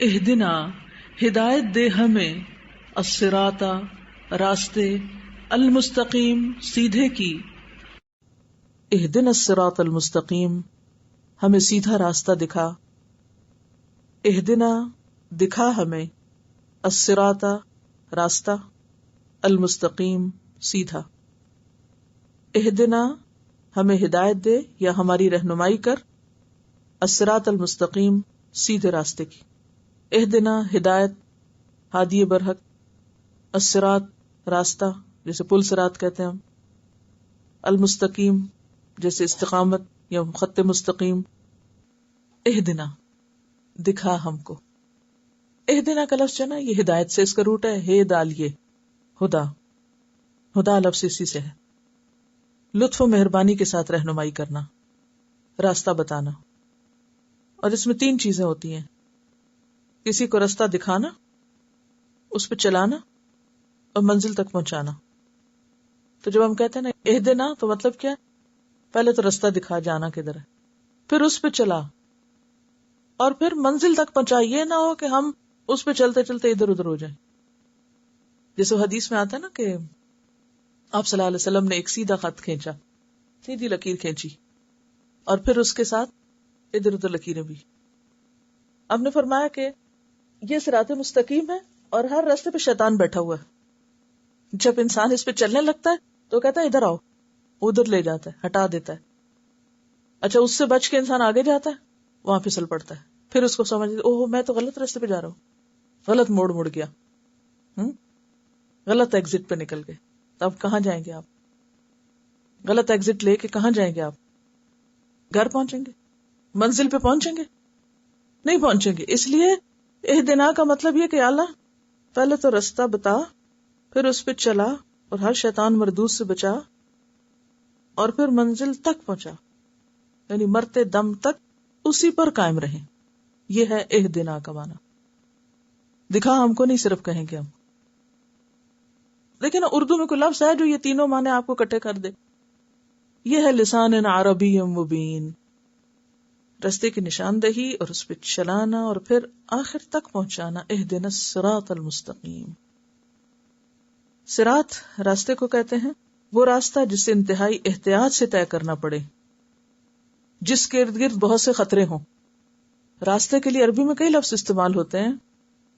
اہدنا ہدایت دے ہمیں، الصراط راستے، المستقیم سیدھے کی، اہدنا الصراط المستقیم ہمیں سیدھا راستہ دکھا، اہدنا دکھا ہمیں، الصراط راستہ، المستقیم سیدھا، اہدنا ہمیں ہدایت دے یا ہماری رہنمائی کر، الصراط المستقیم سیدھے راستے کی، اہدنا ہدایت، ہادی برحق، الصراط راستہ جیسے پل صراط کہتے ہیں ہم، المستقیم جیسے استقامت یا خط مستقیم، اہدنا دکھا ہم کو، اہدنا کا لفظ جو ہے نا یہ ہدایت سے اس کا روٹ ہے، ہے ڈالیے ہدا، ہدا لفظ اسی سے ہے، لطف و مہربانی کے ساتھ رہنمائی کرنا، راستہ بتانا، اور اس میں 3 چیزیں ہوتی ہیں، کسی کو راستہ دکھانا، اس پہ چلانا اور منزل تک پہنچانا۔ تو جب ہم کہتے ہیں نا اہدنا تو مطلب کیا ہے؟ پہلے تو راستہ دکھا جانا کدھر ہے، پھر اس پہ چلا، اور پھر منزل تک پہنچا، یہ نہ ہو کہ ہم اس پہ چلتے چلتے ادھر ادھر ہو جائیں۔ جیسے حدیث میں آتا ہے نا کہ آپ صلی اللہ علیہ وسلم نے ایک سیدھا خط کھینچا، سیدھی لکیر کھینچی، اور پھر اس کے ساتھ ادھر ادھر لکیریں بھی۔ آپ نے فرمایا کہ یہ صراط مستقیم ہے اور ہر راستے پہ شیطان بیٹھا ہوا ہے، جب انسان اس پہ چلنے لگتا ہے تو کہتا ہے ادھر آؤ، ادھر لے جاتا ہے، ہٹا دیتا ہے، اچھا اس سے بچ کے انسان آگے جاتا ہے، وہاں پھسل پڑتا ہے، پھر اس کو سمجھ اوہ میں تو غلط راستے پہ جا رہا ہوں، غلط موڑ مڑ گیا، غلط ایگزٹ پہ نکل گئے، تو اب کہاں جائیں گے آپ؟ غلط ایگزٹ لے کے کہاں جائیں گے آپ؟ گھر پہنچیں گے؟ منزل پہ پہنچیں گے؟ نہیں پہنچیں گے۔ اس لیے اہدنا کا مطلب یہ کہ اللہ پہلے تو راستہ بتا، پھر اس پہ چلا اور ہر شیطان مردود سے بچا، اور پھر منزل تک پہنچا، یعنی مرتے دم تک اسی پر قائم رہیں۔ یہ ہے اہدنا کا معنی۔ دکھا ہم کو نہیں صرف کہیں گے ہم، لیکن اردو میں کوئی لفظ ہے جو یہ تینوں معنی آپ کو اکٹھے کر دے؟ یہ ہے لسان عربی مبین، رستے کی نشاندہی اور اس پہ چلانا اور پھر آخر تک پہنچانا۔ اہدنا الصراط المستقیم، صراط راستے کو کہتے ہیں، وہ راستہ جسے انتہائی احتیاط سے طے کرنا پڑے، جس کے ارد گرد بہت سے خطرے ہوں۔ راستے کے لیے عربی میں کئی لفظ استعمال ہوتے ہیں،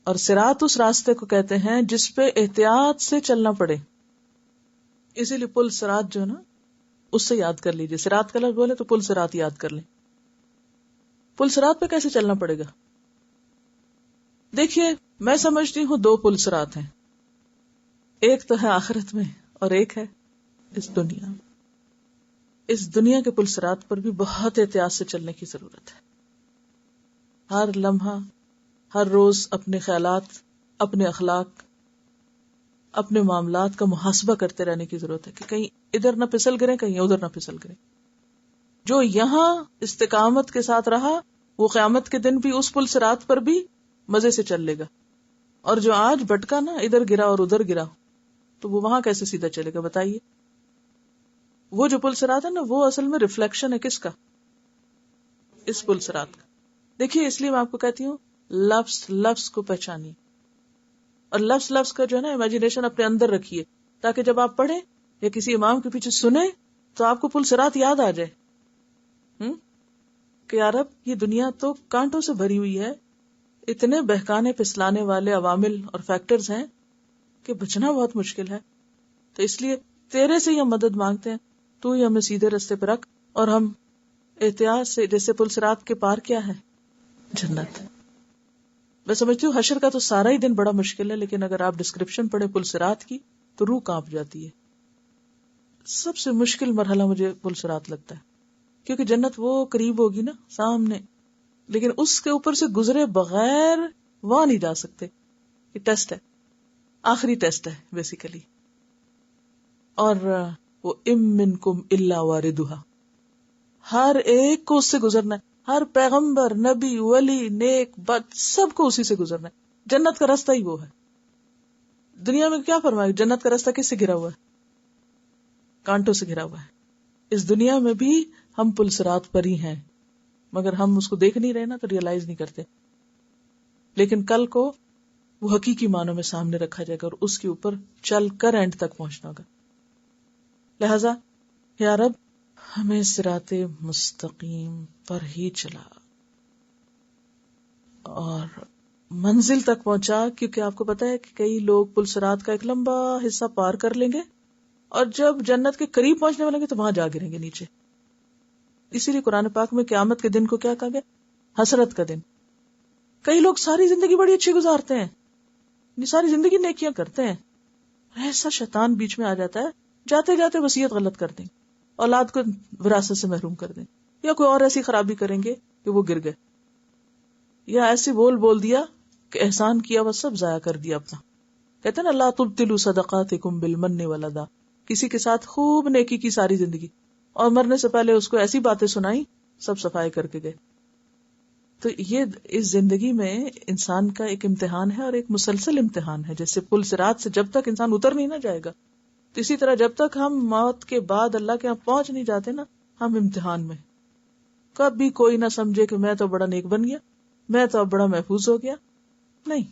اور صراط اس راستے کو کہتے ہیں جس پہ احتیاط سے چلنا پڑے۔ اسی لیے پل صراط جو ہے نا، اس سے یاد کر لیجئے، صراط کا لفظ بولے تو پل صراط یاد کر لیں۔ پل صراط پہ کیسے چلنا پڑے گا؟ دیکھیے میں سمجھتی ہوں 2 پل صراط ہیں، ایک تو ہے آخرت میں اور ایک ہے اس دنیا۔ اس دنیا کے پل صراط پر بھی بہت احتیاط سے چلنے کی ضرورت ہے۔ ہر لمحہ، ہر روز اپنے خیالات، اپنے اخلاق، اپنے معاملات کا محاسبہ کرتے رہنے کی ضرورت ہے کہ کہیں ادھر نہ پھسل گرے، کہیں ادھر نہ پھسل گرے۔ جو یہاں استقامت کے ساتھ رہا وہ قیامت کے دن بھی اس پل صراط پر بھی مزے سے چل لے گا، اور جو آج بھٹکا نا، ادھر گرا اور ادھر گرا، تو وہ وہاں کیسے سیدھا چلے گا بتائیے؟ وہ جو پل صراط ہے نا، وہ اصل میں ریفلیکشن ہے کس کا؟ اس پل صراط کا۔ دیکھیے اس لیے میں آپ کو کہتی ہوں لفظ لفظ کو پہچانیے، اور لفظ لفظ کا جو ہے نا امیجنیشن اپنے اندر رکھیے، تاکہ جب آپ پڑھیں یا کسی امام کے پیچھے سنیں تو آپ کو پل صراط یاد آ جائے کہ یار اب یہ دنیا تو کانٹوں سے بھری ہوئی ہے، اتنے بہکانے پھسلانے والے عوامل اور فیکٹرز ہیں کہ بچنا بہت مشکل ہے۔ تو اس لیے تیرے سے ہم مدد مانگتے ہیں، تو ہی ہمیں سیدھے راستے پہ رکھ، اور ہم احتیاط سے، جیسے پل صراط کے پار کیا ہے؟ جنت۔ میں سمجھتی ہوں حشر کا تو سارا ہی دن بڑا مشکل ہے، لیکن اگر آپ ڈسکرپشن پڑھیں پل صراط کی تو روح کانپ جاتی ہے۔ سب سے مشکل مرحلہ مجھے پل صراط لگتا ہے، کیونکہ جنت وہ قریب ہوگی نا سامنے، لیکن اس کے اوپر سے گزرے بغیر وہاں نہیں جا سکتے۔ یہ ٹیسٹ ہے، آخری ٹیسٹ ہے بیسیکلی۔ اور وہ ام منکم الا واردھا، ہر ایک کو اس سے گزرنا ہے، ہر پیغمبر، نبی، ولی، نیک، بد، سب کو اسی سے گزرنا ہے۔ جنت کا راستہ ہی وہ ہے۔ دنیا میں کیا فرمایا؟ جنت کا راستہ کس سے گھرا ہوا ہے؟ کانٹوں سے گھرا ہوا ہے۔ اس دنیا میں بھی ہم پل صراط پر ہی ہیں، مگر ہم اس کو دیکھ نہیں رہے نا، تو ریئلائز نہیں کرتے۔ لیکن کل کو وہ حقیقی معنوں میں سامنے رکھا جائے گا اور اس کے اوپر چل کر اینڈ تک پہنچنا ہوگا. لہذا یا رب ہمیں صراط مستقیم پر ہی چلا اور منزل تک پہنچا، کیونکہ آپ کو پتا ہے کہ کئی لوگ پل صراط کا ایک لمبا حصہ پار کر لیں گے اور جب جنت کے قریب پہنچنے والے گے تو وہاں جا گریں گے نیچے. اسی لیے قرآن پاک میں قیامت کے دن کو کیا کہا گیا؟ حسرت کا دن. کئی لوگ ساری زندگی بڑی اچھی گزارتے ہیں، ساری زندگی نیکیاں کرتے ہیں، ایسا شیطان بیچ میں آ جاتا ہے، جاتے جاتے وصیت غلط کر دیں، اولاد کو وراثت سے محروم کر دیں، یا کوئی اور ایسی خرابی کریں گے کہ وہ گر گئے، یا ایسے بول دیا کہ احسان کیا وہ سب ضائع کر دیا اپنا. کہتے ہیں نا لا تبطلوا صدقاتکم بالمن والاذی، کسی کے ساتھ خوب نیکی کی ساری زندگی اور مرنے سے پہلے اس کو ایسی باتیں سنائی سب صفائی کر کے گئے. تو یہ اس زندگی میں انسان کا ایک امتحان ہے اور ایک مسلسل امتحان ہے. جیسے پل صراط سے جب تک انسان اتر نہیں نہ جائے گا، تو اسی طرح جب تک ہم موت کے بعد اللہ کے یہاں پہنچ نہیں جاتے نا، ہم امتحان میں. کبھی کوئی نہ سمجھے کہ میں تو بڑا نیک بن گیا، میں تو اب بڑا محفوظ ہو گیا. نہیں،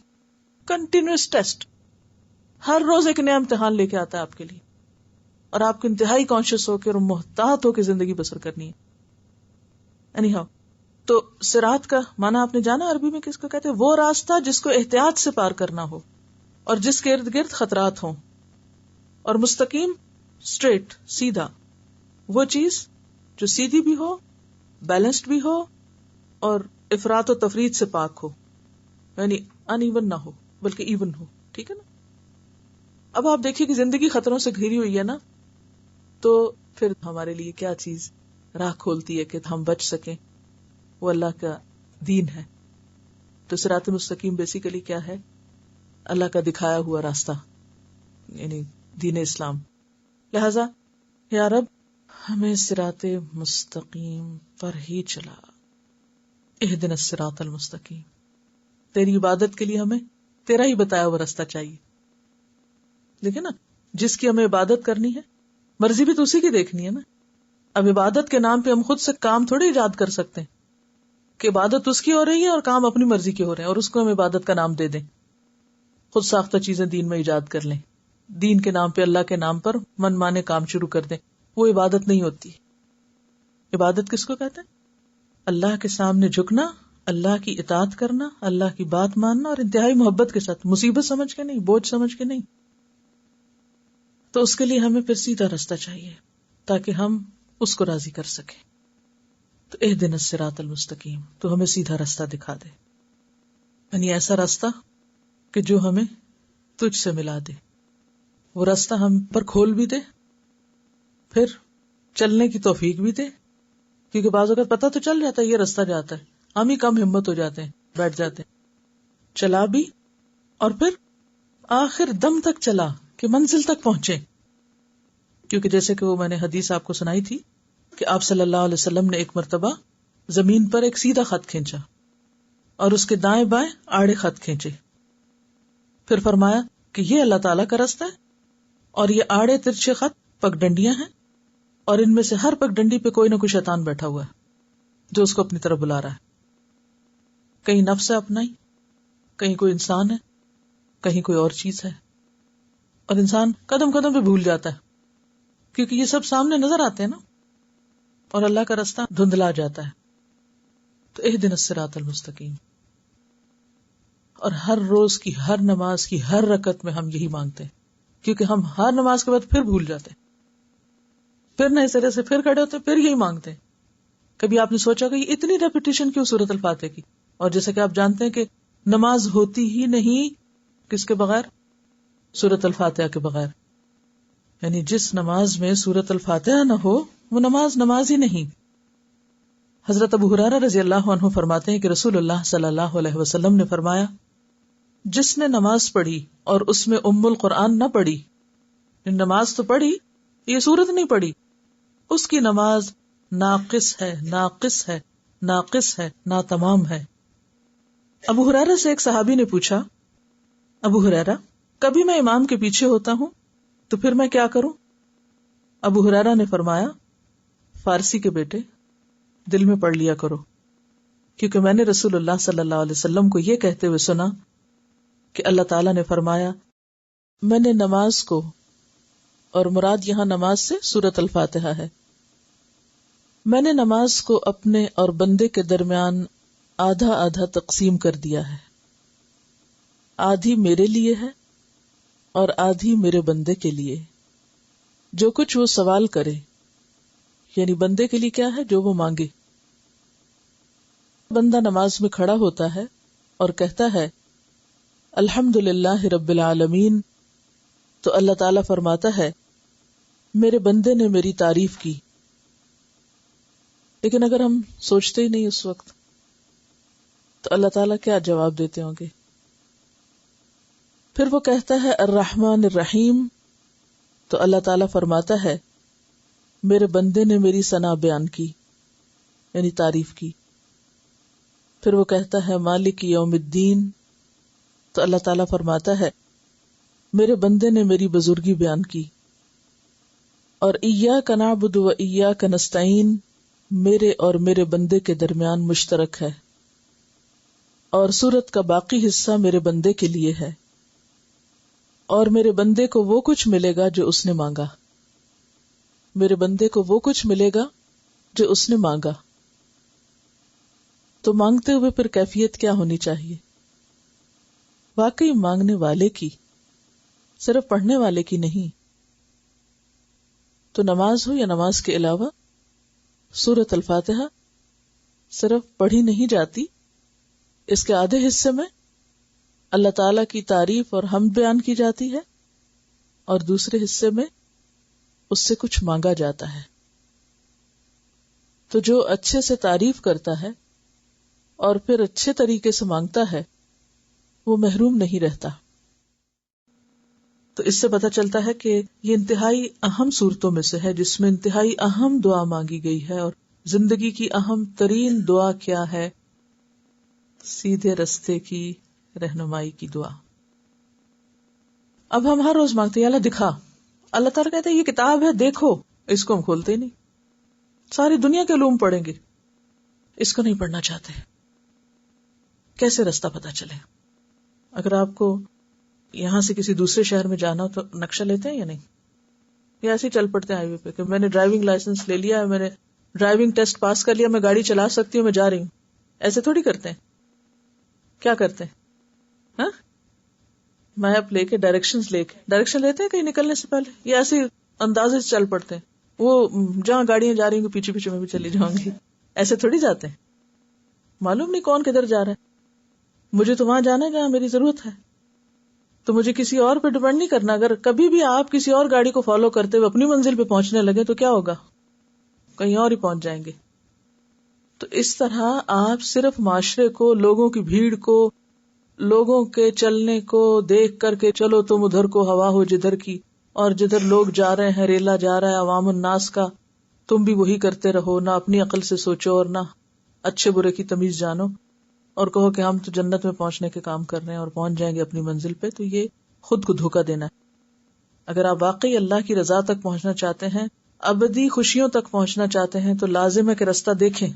کنٹینیوس ٹیسٹ، ہر روز ایک نیا امتحان لے کے آتا ہے آپ کے لیے، اور آپ کو انتہائی کانشیس ہو کے اور محتاط ہو کے زندگی بسر کرنی ہے. اینی ہاؤ، تو صراط کا معنی آپ نے جانا عربی میں کس کو کہتے ہیں؟ وہ راستہ جس کو احتیاط سے پار کرنا ہو اور جس کے ارد گرد خطرات ہوں. اور مستقیم، اسٹریٹ، سیدھا، وہ چیز جو سیدھی بھی ہو، بیلنسڈ بھی ہو اور افراط و تفریط سے پاک ہو، یعنی ان ایون نہ ہو بلکہ ایون ہو. ٹھیک ہے نا؟ اب آپ دیکھیے کہ زندگی خطروں سے گھری ہوئی ہے نا، تو پھر ہمارے لیے کیا چیز راہ کھولتی ہے کہ ہم بچ سکیں؟ وہ اللہ کا دین ہے. تو صراط مستقیم بیسیکلی کیا ہے؟ اللہ کا دکھایا ہوا راستہ، یعنی دین اسلام. لہذا یا رب ہمیں صراط مستقیم پر ہی چلا، اہدنا الصراط المستقیم. تیری عبادت کے لیے ہمیں تیرا ہی بتایا ہوا راستہ چاہیے. دیکھیں نا، جس کی ہمیں عبادت کرنی ہے، مرضی بھی تو اسی کی دیکھنی ہے نا. اب عبادت کے نام پہ ہم خود سے کام تھوڑی ایجاد کر سکتے ہیں کہ عبادت اس کی ہو رہی ہے اور کام اپنی مرضی کے ہو رہے ہیں اور اس کو ہم عبادت کا نام دے دیں. خود ساختہ چیزیں دین میں ایجاد کر لیں، دین کے نام پہ، اللہ کے نام پر من مانے کام شروع کر دیں. وہ عبادت نہیں ہوتی. عبادت کس کو کہتے ہیں؟ اللہ کے سامنے جھکنا، اللہ کی اطاعت کرنا، اللہ کی بات ماننا اور انتہائی محبت کے ساتھ، مصیبت سمجھ کے نہیں، بوجھ سمجھ کے نہیں. تو اس کے لیے ہمیں پھر سیدھا راستہ چاہیے تاکہ ہم اس کو راضی کر سکیں. تو اہدنا الصراط المستقیم، تو ہمیں سیدھا راستہ دکھا دے، یعنی ایسا راستہ کہ جو ہمیں تجھ سے ملا دے. وہ راستہ ہم پر کھول بھی دے، پھر چلنے کی توفیق بھی دے. کیونکہ بعض اوقات پتہ تو چل جاتا ہے یہ راستہ جاتا ہے، ہم ہی کم ہمت ہو جاتے ہیں، بیٹھ جاتے ہیں. چلا بھی اور پھر آخر دم تک چلا کہ منزل تک پہنچے. کیونکہ جیسے کہ وہ میں نے حدیث آپ کو سنائی تھی کہ آپ صلی اللہ علیہ وسلم نے ایک مرتبہ زمین پر ایک سیدھا خط کھینچا اور اس کے دائیں بائیں آڑے خط کھینچے. پھر فرمایا کہ یہ اللہ تعالیٰ کا راستہ ہے اور یہ آڑے ترچھے خط پگڈنڈیاں ہیں اور ان میں سے ہر پگڈنڈی پہ کوئی نہ کوئی شیطان بیٹھا ہوا ہے جو اس کو اپنی طرف بلا رہا ہے. کہیں نفس ہے اپنا ہی، کہیں کوئی انسان ہے، کہیں کوئی اور چیز ہے، اور انسان قدم قدم پہ بھول جاتا ہے کیونکہ یہ سب سامنے نظر آتے ہیں نا، اور اللہ کا راستہ دھندلا جاتا ہے. تو اہدنا الصراط المستقیم. اور ہر روز کی، ہر نماز کی، ہر رکعت میں ہم یہی مانگتے ہیں کیونکہ ہم ہر نماز کے بعد پھر بھول جاتے ہیں، پھر نئے سرے سے پھر کھڑے ہوتے ہیں، پھر یہی مانگتے ہیں. کبھی آپ نے سوچا کہ یہ اتنی ریپیٹیشن کیوں سورۃ الفاتحہ کی؟ اور جیسے کہ آپ جانتے ہیں کہ نماز ہوتی ہی نہیں کس کے بغیر؟ سورۃ الفاتحہ کے بغیر. یعنی جس نماز میں سورۃ الفاتحہ نہ ہو وہ نماز ہی نہیں. حضرت ابو ہریرہ رضی اللہ عنہ فرماتے ہیں کہ رسول اللہ صلی اللہ علیہ وسلم نے فرمایا، جس نے نماز پڑھی اور اس میں ام القرآن نہ پڑھی، نماز تو پڑھی، یہ سورت نہیں پڑھی، اس کی نماز ناقص ہے، ناقص ہے، ناقص ہے، ناتمام ہے. ابو ہریرہ سے ایک صحابی نے پوچھا، ابو ہریرہ کبھی میں امام کے پیچھے ہوتا ہوں تو پھر میں کیا کروں؟ ابو ہریرہ نے فرمایا، فارسی کے بیٹے دل میں پڑھ لیا کرو، کیونکہ میں نے رسول اللہ صلی اللہ علیہ وسلم کو یہ کہتے ہوئے سنا کہ اللہ تعالیٰ نے فرمایا میں نے نماز کو، اور مراد یہاں نماز سے سورۃ الفاتحہ ہے، میں نے نماز کو اپنے اور بندے کے درمیان آدھا آدھا تقسیم کر دیا ہے، آدھی میرے لیے ہے اور آدھی میرے بندے کے لیے، جو کچھ وہ سوال کرے، یعنی بندے کے لیے کیا ہے؟ جو وہ مانگے۔ بندہ نماز میں کھڑا ہوتا ہے اور کہتا ہے الحمدللہ رب العالمین، تو اللہ تعالیٰ فرماتا ہے میرے بندے نے میری تعریف کی۔ لیکن اگر ہم سوچتے ہی نہیں اس وقت تو اللہ تعالیٰ کیا جواب دیتے ہوں گے؟ پھر وہ کہتا ہے الرحمن الرحیم، تو اللہ تعالیٰ فرماتا ہے میرے بندے نے میری ثنا بیان کی، یعنی تعریف کی۔ پھر وہ کہتا ہے مالک یوم الدین، تو اللہ تعالیٰ فرماتا ہے میرے بندے نے میری بزرگی بیان کی۔ اور ایاک نعبد و ایاک نستعین میرے اور میرے بندے کے درمیان مشترک ہے، اور سورت کا باقی حصہ میرے بندے کے لیے ہے، اور میرے بندے کو وہ کچھ ملے گا جو اس نے مانگا، میرے بندے کو وہ کچھ ملے گا جو اس نے مانگا۔ تو مانگتے ہوئے پھر کیفیت کیا ہونی چاہیے؟ واقعی مانگنے والے کی، صرف پڑھنے والے کی نہیں۔ تو نماز ہو یا نماز کے علاوہ سورۃ الفاتحہ صرف پڑھی نہیں جاتی، اس کے آدھے حصے میں اللہ تعالی کی تعریف اور حمد بیان کی جاتی ہے، اور دوسرے حصے میں اس سے کچھ مانگا جاتا ہے۔ تو جو اچھے سے تعریف کرتا ہے اور پھر اچھے طریقے سے مانگتا ہے وہ محروم نہیں رہتا۔ تو اس سے پتہ چلتا ہے کہ یہ انتہائی اہم صورتوں میں سے ہے جس میں انتہائی اہم دعا مانگی گئی ہے، اور زندگی کی اہم ترین دعا کیا ہے؟ سیدھے رستے کی رہنمائی کی دعا۔ اب ہم ہر روز مانگتے ہیں اللہ دکھا، اللہ تعالیٰ کہتے ہیں یہ کتاب ہے دیکھو، اس کو ہم کھولتے نہیں، ساری دنیا کے علوم پڑھیں گے، اس کو نہیں پڑھنا چاہتے۔ کیسے رستہ پتہ چلے؟ اگر آپ کو یہاں سے کسی دوسرے شہر میں جانا ہو تو نقشہ لیتے ہیں یا نہیں؟ یا ایسے ہی چل پڑتے ہیں ہائی وے پہ کہ میں نے ڈرائیونگ لائسنس لے لیا ہے، میں نے ڈرائیونگ ٹیسٹ پاس کر لیا، میں گاڑی چلا سکتی ہوں، میں جا رہی ہوں۔ ایسے تھوڑی کرتے ہیں۔ کیا کرتے ہیں؟ ہاں، میپ لے کے ڈائریکشن لیتے ہیں کہیں نکلنے سے پہلے، یا ایسے اندازے سے چل پڑتے ہیں، وہ جہاں گاڑیاں جا رہی ہوں پیچھے پیچھے میں بھی چلی جاؤں گی، ایسے تھوڑی جاتے ہیں۔ معلوم نہیں کون کدھر جا رہا ہے، مجھے تو وہاں جانا ہے جہاں میری ضرورت ہے، تو مجھے کسی اور پہ ڈیپینڈ نہیں کرنا۔ اگر کبھی بھی آپ کسی اور گاڑی کو فالو کرتے ہوئے اپنی منزل پہ پہنچنے لگے تو کیا ہوگا؟ کہیں اور ہی پہنچ جائیں گے۔ تو اس طرح آپ صرف معاشرے کو، لوگوں کی بھیڑ کو، لوگوں کے چلنے کو دیکھ کر کے چلو تم ادھر کو ہوا ہو جدھر کی، اور جدھر لوگ جا رہے ہیں، ریلا جا رہا ہے عوام الناس کا، تم بھی وہی کرتے رہو، نہ اپنی عقل سے سوچو اور نہ اچھے برے کی تمیز جانو، اور کہو کہ ہم تو جنت میں پہنچنے کے کام کر رہے ہیں اور پہنچ جائیں گے اپنی منزل پہ، تو یہ خود کو دھوکہ دینا ہے۔ اگر آپ واقعی اللہ کی رضا تک پہنچنا چاہتے ہیں، ابدی خوشیوں تک پہنچنا چاہتے ہیں، تو لازم ہے کہ رستہ دیکھیں،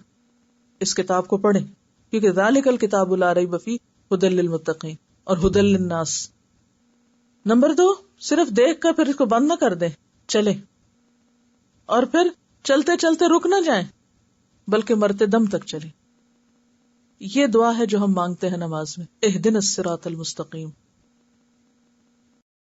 اس کتاب کو پڑھیں، کیونکہ ذالک الکتاب لا ریب فیہ ھدی للمتقین اور ھدی للناس۔ نمبر 2، صرف دیکھ کر پھر اس کو بند نہ کر دیں، چلیں، اور پھر چلتے چلتے رک نہ جائیں بلکہ مرتے دم تک چلیں۔ یہ دعا ہے جو ہم مانگتے ہیں نماز میں، اہدنا الصراط المستقیم،